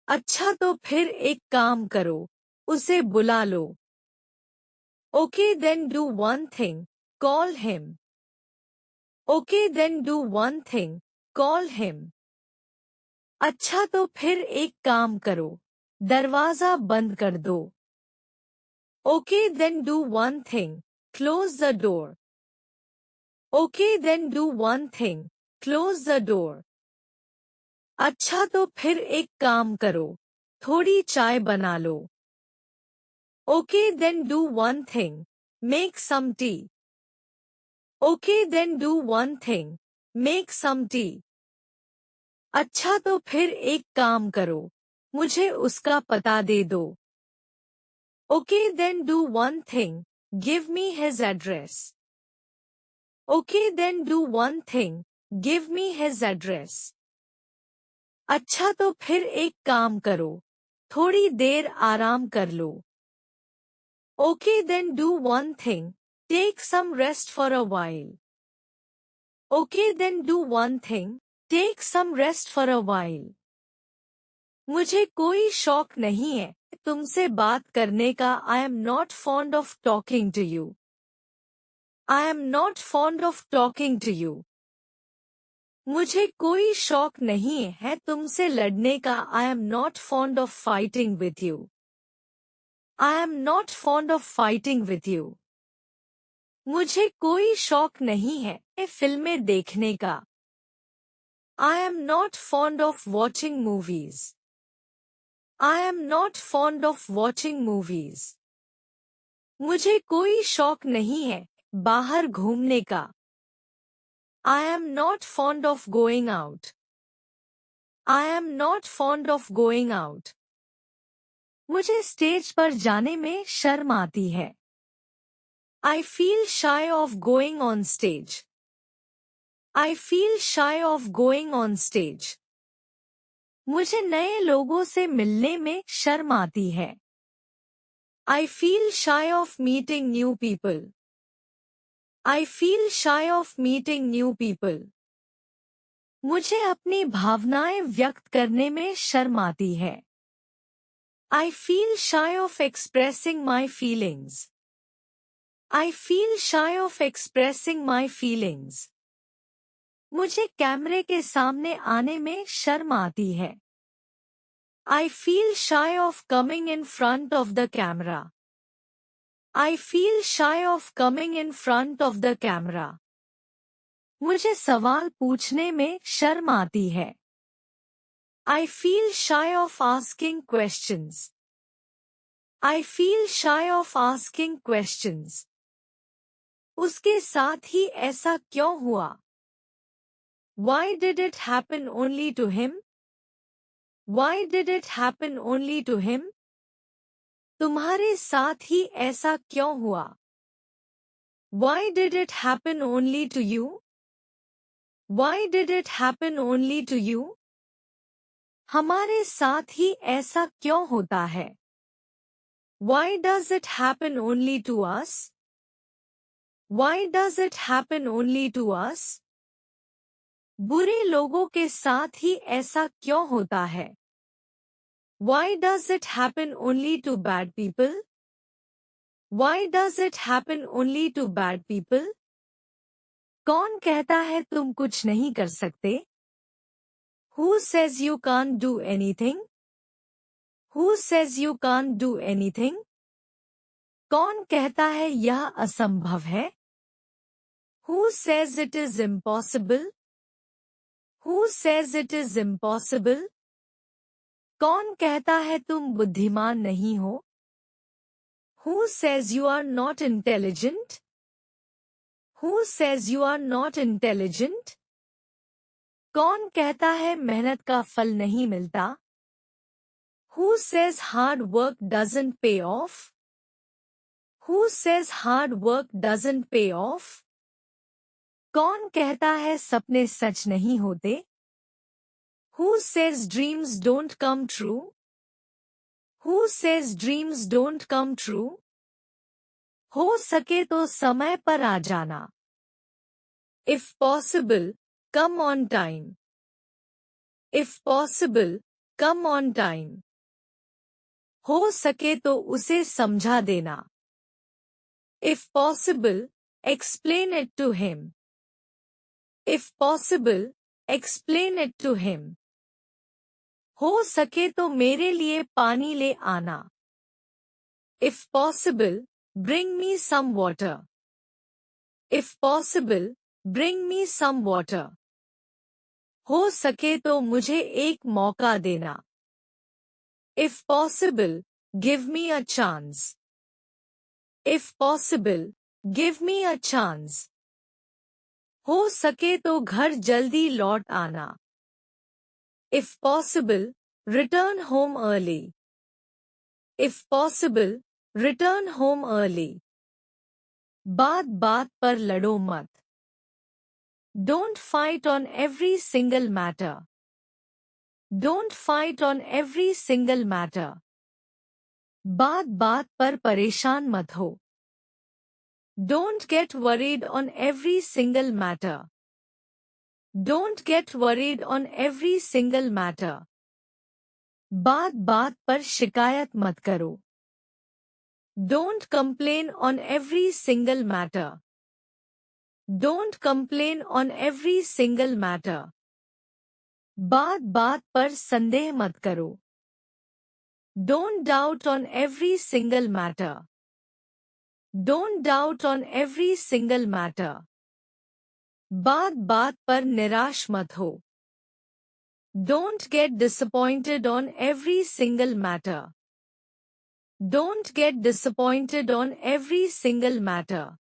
अच्छा तो फिर एक काम करो, उसे बुला लो। Okay then do one thing, call him. Okay then do one thing, call him. अच्छा तो फिर एक काम करो, दरवाजा बंद कर दो। Okay then do one thing, close the door. Okay then do one thing, close the door. अच्छा तो फिर एक काम करो, थोड़ी चाय बना लो। Okay then do one thing, make some tea. Okay then do one thing, make some tea. अच्छा तो फिर एक काम करो, मुझे उसका पता दे दो। Okay then do one thing, give me his address. Okay then do one thing, give me his address. अच्छा तो फिर एक काम करो, थोड़ी देर आराम कर लो। Okay then do one thing, take some rest for a while. Okay then do one thing, take some rest for a while. मुझे कोई शौक नहीं है तुमसे बात करने का। I am not fond of talking to you. I am not fond of talking to you. मुझे कोई शौक नहीं है तुमसे लड़ने का। I am not fond of fighting with you. I am not fond of fighting with you. मुझे कोई शौक नहीं है फिल्में देखने का। I am not fond of watching movies. I am not fond of watching movies. मुझे कोई शौक नहीं है बाहर घूमने का। I am not fond of going out. I am not fond of going out. मुझे स्टेज पर जाने में शर्म आती है। I feel shy of going on stage. I feel shy of going on stage. मुझे नए लोगों से मिलने में शर्म आती है। I feel shy of meeting new people. I feel shy of meeting new people. मुझे अपनी भावनाएं व्यक्त करने में शर्म आती है। I feel shy of expressing my feelings. I feel shy of expressing my feelings. मुझे कैमरे के सामने आने में शर्म आती है। I feel shy of coming in front of the camera. I feel shy of coming in front of the camera. मुझे सवाल पूछने में शर्म आती है। I feel shy of asking questions. I feel shy of asking questions. उसके साथ ही ऐसा क्यों हुआ? Why did it happen only to him? Why did it happen only to him? तुम्हारे साथ ही ऐसा क्यों हुआ? Why did it happen only to you? Why did it happen only to you? हमारे साथ ही ऐसा क्यों होता है? Why does it happen only to us? Why does it happen only to us? बुरे लोगों के साथ ही ऐसा क्यों होता है? Why does it happen only to bad people? Why does it happen only to bad people? कौन कहता है तुम कुछ नहीं कर सकते? Who says you can't do anything? Who says you can't do anything? कौन कहता है यह असंभव है? Who says it is impossible? Who says it is impossible? कौन कहता है तुम बुद्धिमान नहीं हो? Who says you are not intelligent? Who says you are not intelligent? कौन कहता है मेहनत का फल नहीं मिलता? Who says hard work doesn't pay off? Who says hard work doesn't pay off? कौन कहता है सपने सच नहीं होते? Who says dreams don't come true? Who says dreams don't come true? हो सके तो समय पर आ जाना। If possible, come on time. If possible, come on time. हो सके तो उसे समझा देना. If possible, explain it to him. If possible, explain it to him. हो सके तो मेरे लिए पानी ले आना. If possible, bring me some water. If possible, bring me some water. हो सके तो मुझे एक मौका देना. If possible, give me a chance. If possible, give me a chance. हो सके तो घर जल्दी लौट आना. If possible, return home early. If possible, return home early. बात बात पर लड़ो मत. Don't fight on every single matter. Don't fight on every single matter. बात बात पर परेशान मत हो. Don't get worried on every single matter. Don't get worried on every single matter. बात बात पर शिकायत मत करो. Don't complain on every single matter. Don't complain on every single matter. बात बात पर संदेह मत करो. Don't doubt on every single matter. Don't doubt on every single matter. बात बात पर निराश मत हो. Don't get disappointed on every single matter. Don't get disappointed on every single matter.